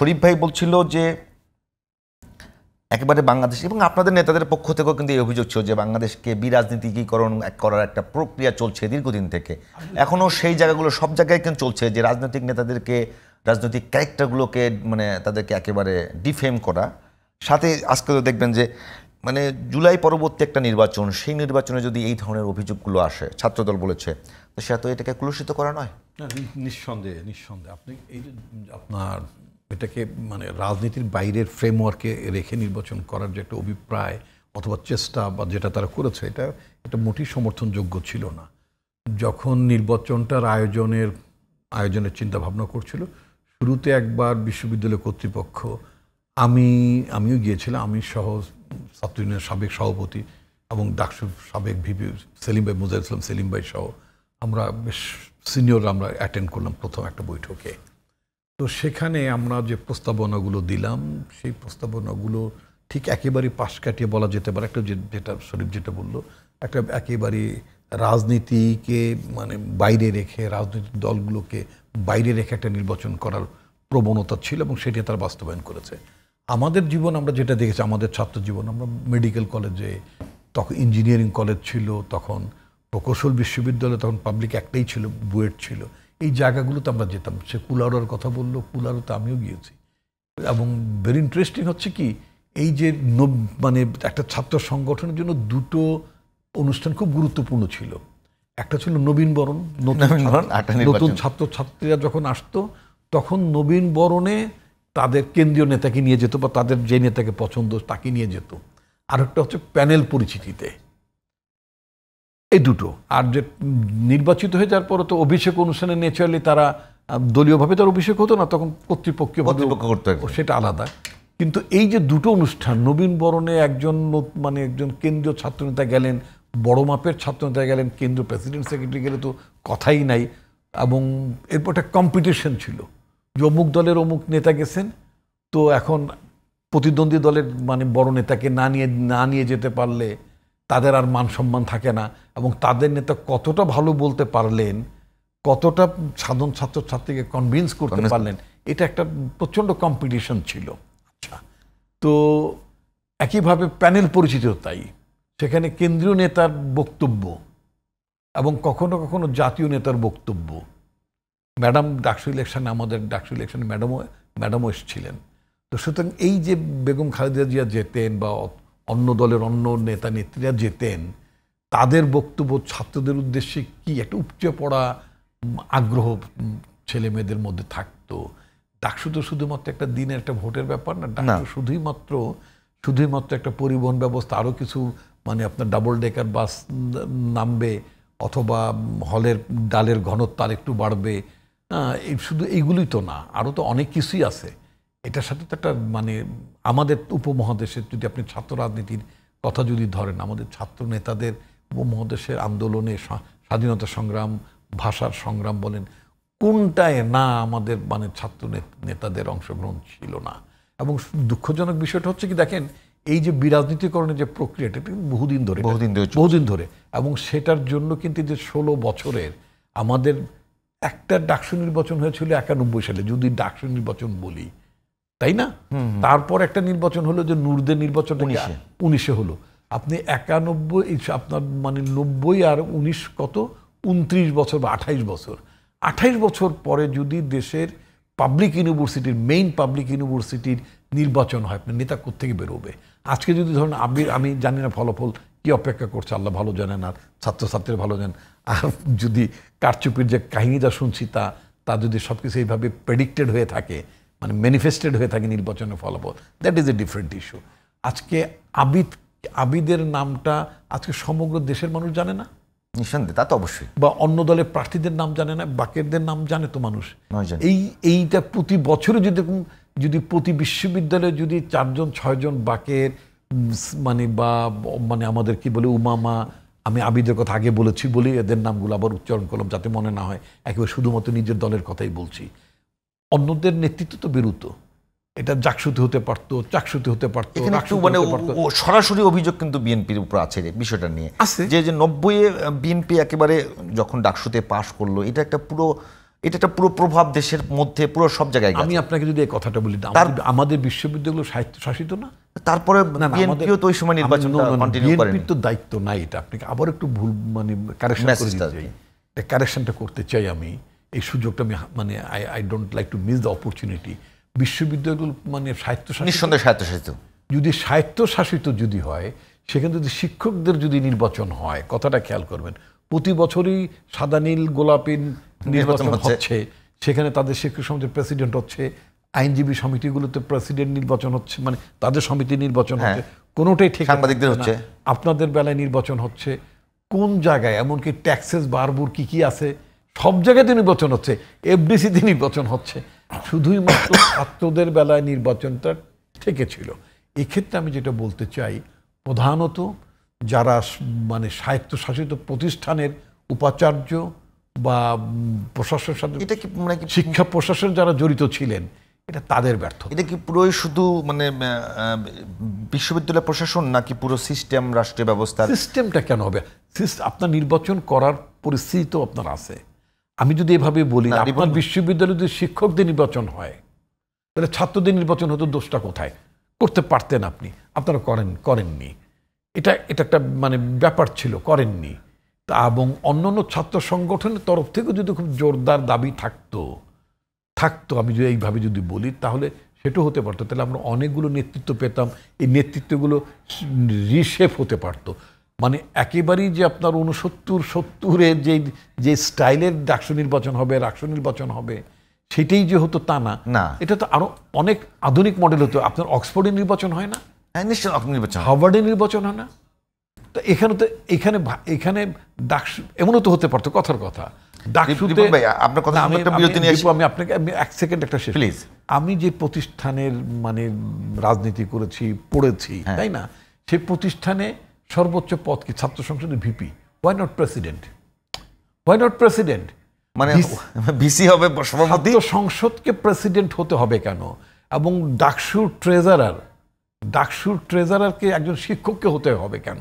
শরীফ ভাই বলছিল যে একেবারে বাংলাদেশ এবং আপনাদের নেতাদের পক্ষ থেকেও কিন্তু এই অভিযোগ ছিল যে বাংলাদেশকে বিরাজনীতিকীকরণ করার একটা প্রক্রিয়া চলছে দীর্ঘদিন থেকে। এখনও সেই জায়গাগুলো সব জায়গায় কিন্তু চলছে যে রাজনৈতিক নেতাদেরকে, রাজনৈতিক ক্যারেক্টারগুলোকে মানে তাদেরকে একেবারে ডিফেম করা। সাথে আজকে তো দেখবেন যে মানে জুলাই পরবর্তী একটা নির্বাচন, সেই নির্বাচনে যদি এই ধরনের অভিযোগগুলো আসে, ছাত্রদল বলেছে, তো সেটা তো এটাকে কলুষিত করা নয়? নিঃসন্দেহে নিঃসন্দেহে। আপনি এই যে আপনার এটাকে মানে রাজনীতির বাইরের ফ্রেমওয়ার্কে রেখে নির্বাচন করার যে একটা অভিপ্রায় অথবা চেষ্টা বা যেটা তারা করেছে, এটা মোটেই সমর্থনযোগ্য ছিল না। যখন নির্বাচনটার আয়োজনের চিন্তা ভাবনা করছিল, শুরুতে একবার বিশ্ববিদ্যালয় কর্তৃপক্ষ, আমিও গিয়েছিলাম, আমি সহ ছাত্র ইউনিয়নের সাবেক সভাপতি এবং ডাকসুর সাবেক ভিপি সেলিম ভাই, মুজাহিদ ইসলাম সেলিম ভাই সহ আমরা বেশ সিনিয়র আমরা অ্যাটেন্ড করলাম প্রথম একটা বৈঠকে। তো সেখানে আমরা যে প্রস্তাবনাগুলো দিলাম, সেই প্রস্তাবনাগুলো ঠিক একেবারেই পাশ কাটিয়ে বলা যেতে পারে একটা যেটা শরীফ যেটা বললো, একটা একেবারে রাজনীতিকে মানে বাইরে রেখে, রাজনৈতিক দলগুলোকে বাইরে রেখে একটা নির্বাচন করার প্রবণতা ছিল এবং সেটি তারা বাস্তবায়ন করেছে। আমাদের জীবন আমরা যেটা দেখেছি, আমাদের ছাত্র জীবন, আমরা মেডিকেল কলেজে, তখন ইঞ্জিনিয়ারিং কলেজ ছিল, তখন প্রকৌশল বিশ্ববিদ্যালয়, তখন পাবলিক একটাই ছিল, বুয়েট ছিল, এই জায়গাগুলোতে আমরা যেতাম। সে কুলাউড়ার কথা বললো, কুলাউড়াতে আমিও গিয়েছি। এবং ভেরি ইন্টারেস্টিং হচ্ছে কি, এই যে মানে একটা ছাত্র সংগঠনের জন্য দুটো অনুষ্ঠান খুব গুরুত্বপূর্ণ ছিল। একটা ছিল নবীনবরণ, নতুন ছাত্রছাত্রীরা যখন আসতো তখন নবীনবরণে তাদের কেন্দ্রীয় নেতাকে নিয়ে যেত বা তাদের যে নেতাকে পছন্দ তাকে নিয়ে যেত। আর একটা হচ্ছে প্যানেল পরিচিতিতে, এই দুটো। আর যে নির্বাচিত হয়ে যাওয়ার পরে তো অভিষেক অনুষ্ঠানে ন্যাচারালি তারা দলীয়ভাবে তার অভিষেক হতো না, তখন কর্তৃপক্ষ করতো, সেটা আলাদা। কিন্তু এই যে দুটো অনুষ্ঠান, নবীনবরণে একজন কেন্দ্রীয় ছাত্রনেতা গেলেন, বড় মাপের ছাত্রনেতা গেলেন, কেন্দ্রীয় প্রেসিডেন্ট সেক্রেটারি গেলে তো কথাই নাই। এবং এরপর একটা কম্পিটিশন ছিল যে অমুক দলের অমুক নেতা গেছেন, তো এখন প্রতিদ্বন্দ্বী দলের মানে বড় নেতাকে না নিয়ে যেতে পারলে তাদের আর মান সম্মান থাকে না। এবং তাদের নেতা কতটা ভালো বলতে পারলেন, কতটা সাধারণ ছাত্রছাত্রীকে কনভিন্স করতে পারলেন, এটা একটা প্রচণ্ড কম্পিটিশন ছিল। আচ্ছা, তো একইভাবে প্যানেল পরিচিত, তাই সেখানে কেন্দ্রীয় নেতার বক্তব্য এবং কখনো কখনো জাতীয় নেতার বক্তব্য। ম্যাডাম ডাকসু ইলেকশনে, আমাদের ডাকসু ইলেকশনে ম্যাডামও এসেছিলেন। তো সুতরাং এই যে বেগম খালেদা জিয়া যেতেন বা অন্য দলের অন্য নেতা নেত্রীরা যেতেন, তাদের বক্তব্য ছাত্রদের উদ্দেশ্যে কি একটা উপচে পড়া আগ্রহ ছেলে মেয়েদের মধ্যে থাকতো। ডাকসু তো শুধুমাত্র একটা দিনের একটা ভোটের ব্যাপার না, ডাকসু শুধুমাত্র একটা পরিবহন ব্যবস্থা, আরও কিছু মানে আপনার ডাবল ডেকার বাস নামবে অথবা হলের ডালের ঘনত্ব আর একটু বাড়বে, শুধু এইগুলোই তো না, আরও তো অনেক কিছুই আছে। এটার সাথে তো একটা মানে আমাদের উপমহাদেশের যদি আপনি ছাত্র রাজনীতির কথা যদি ধরেন, আমাদের ছাত্র নেতাদের উপমহাদেশের আন্দোলনে, স্বাধীনতা সংগ্রাম, ভাষার সংগ্রাম বলেন, কোনটায় না আমাদের মানে ছাত্র নেতাদের অংশগ্রহণ ছিল না। এবং দুঃখজনক বিষয়টা হচ্ছে কি, দেখেন এই যে বিরাজনীতিকরণের যে প্রক্রিয়াটা বহুদিন ধরে এবং সেটার জন্য কিন্তু যে 16 বছরের আমাদের একটা ডাকসু নির্বাচন হয়েছিল 91 সালে, যদি ডাকসু নির্বাচন বলি, তাই না? তারপর একটা নির্বাচন হলো যে নূরদের নির্বাচন 19 হলো। আপনি 91 আপনার মানে 90 আর 19 কত 29 বছর বা 28 বছর পরে যদি দেশের পাবলিক ইউনিভার্সিটির মেইন পাবলিক ইউনিভার্সিটির নির্বাচন হয়, আপনার নেতা কোত্থেকে বেরোবে? আজকে যদি ধরেন আমি জানি না ফলাফল কি অপেক্ষা করছে, আল্লাহ ভালো জানেন আর ছাত্রছাত্রীরা ভালো জানেন। আর যদি কারচুপির যে কাহিনীটা শুনছি তা যদি সব কিছু এইভাবে প্রেডিক্টেড হয়ে থাকে, মানে ম্যানিফেস্টেড হয়ে থাকে নির্বাচনের ফলাফল, that is a different issue. আজকে আবিদের নামটা আজকে সমগ্র দেশের মানুষ জানে না, নিঃসন্দেহে, তা তো অবশ্যই। বা অন্য দলের প্রার্থীদের নাম জানে না, বাকেরদের নাম জানে তো মানুষ। এইটা প্রতি বছরে যদি প্রতি বিশ্ববিদ্যালয়ে যদি 4-6 জন বাকের মানে আমাদের কি বলে উমামা, আমি আবিদের কথা আগে বলেছি বলি এদের নামগুলো আবার উচ্চারণ করলাম যাতে মনে না হয় একেবারে শুধুমাত্র নিজের দলের কথাই বলছি। অন্যদের নেতৃত্ব তো বেরোতো, এটা জাকসুতে হতে পারতো, চাকসুতে হতে পারতো। মানে সরাসরি অভিযোগ কিন্তু বিএনপির উপর আছে বিষয়টা নিয়ে, যে 90-এ বিএনপি একেবারে যখন ডাকসুতে পাশ করলো, এটা একটা পুরো এটা একটা পুরো প্রভাব দেশের মধ্যে পুরো সব জায়গায় গেছে। আমি আপনাকে যদি এই কথাটা বলি, আমাদের বিশ্ববিদ্যালয়গুলো স্বায়ত্তশাসিত না? তারপরে বিএনপিও তো ওই সময় নির্বাচন কন্টিনিউ করেনি। বিএনপির তো দায়িত্ব নাই এটা। আপনাকে আবার একটু ভুল মানে কারেকশন করে দিতে চাই, কারেকশনটা করতে চাই আমি। এই সুযোগটা আমি মানে I don't like to miss the opportunity. বিশ্ববিদ্যালয়গুলো মানে স্বায়ত্তশাসিত, নিঃসন্দেহে স্বায়ত্তশাসিত। যদি স্বায়ত্তশাসিত যদি হয়, সেখানে যদি শিক্ষকদের যদি নির্বাচন হয়, কথাটা খেয়াল করবেন, প্রতি বছরই সাদা নীল গোলাপি নির্বাচন হচ্ছে, সেখানে তাদের শিক্ষক সমিতির প্রেসিডেন্ট হচ্ছে, আইনজীবী সমিতিগুলোতে প্রেসিডেন্ট নির্বাচন হচ্ছে, মানে তাদের সমিতি নির্বাচন হচ্ছে, কোনোটাই ঠিক। সাংবাদিকদের হচ্ছে, আপনাদের বেলায় নির্বাচন হচ্ছে, কোন জায়গায় এমনকি ট্যাক্সেস বারবুর কি কি আছে সব জায়গাতে নির্বাচন হচ্ছে, এফডিসিতে নির্বাচন হচ্ছে, শুধুই মাত্র ছাত্রদের বেলায় নির্বাচনটা ঠেকেছিল। এক্ষেত্রে আমি যেটা বলতে চাই, প্রধানত যারা মানে স্বায়ত্তশাসিত প্রতিষ্ঠানের উপাচার্য বা প্রশাসনের সাথে, এটা কি মানে শিক্ষা প্রশাসন যারা জড়িত ছিলেন, এটা তাদের ব্যর্থ। এটা কি পুরোই শুধু মানে বিশ্ববিদ্যালয় প্রশাসন নাকি পুরো সিস্টেম, রাষ্ট্রীয় ব্যবস্থা? সিস্টেমটা কেন হবে? আপনার নির্বাচন করার পরিস্থিতি তো আপনার আছে। আমি যদি এভাবে বলি, আপনার বিশ্ববিদ্যালয়ে যদি শিক্ষকদের নির্বাচন হয়, তাহলে ছাত্রদের নির্বাচন হতো, দোষটা কোথায়? করতে পারতেন আপনি, আপনারা করেননি। এটা একটা মানে ব্যাপার ছিল, করেননি। তা এবং অন্যান্য ছাত্র সংগঠনের তরফ থেকে যদি খুব জোরদার দাবি থাকতো, আমি যদি এইভাবে যদি বলি, তাহলে সেটাও হতে পারতো। তাহলে আমরা অনেকগুলো নেতৃত্ব পেতাম, এই নেতৃত্বগুলো রিশেপ হতে পারতো। মানে একেবারেই যে আপনার 69-70-এ যে স্টাইলের ডাকসু নির্বাচন হবে, রাষ্ট্র নির্বাচন হবে, সেটাই যে হতো তা না। এটা তো আরো অনেক আধুনিক মডেল হতো। আপনার অক্সফোর্ডের নির্বাচন হয় না? হ্যাঁ, নিশ্চয়ই নির্বাচন। হার্ভার্ডের নির্বাচন হয় না? তো এখানে ডাকসু এমনও তো হতে পারতো। কথার কথা, ডাকসুতে আপনার কথা আমি আপনাকে এক সেকেন্ড একটা শেষ প্লিজ। আমি যে প্রতিষ্ঠানের মানে রাজনীতি করেছি, পড়েছি, তাই না, সেই প্রতিষ্ঠানে সর্বোচ্চ পদ কি? ছাত্র সংসদের ভিপি। Why not president? মানে ভিসি হবে সভাপতি, সংসদকে প্রেসিডেন্ট হতে হবে কেন? এবং ডাকসুর ট্রেজারারকে একজন শিক্ষককে হতে হবে কেন?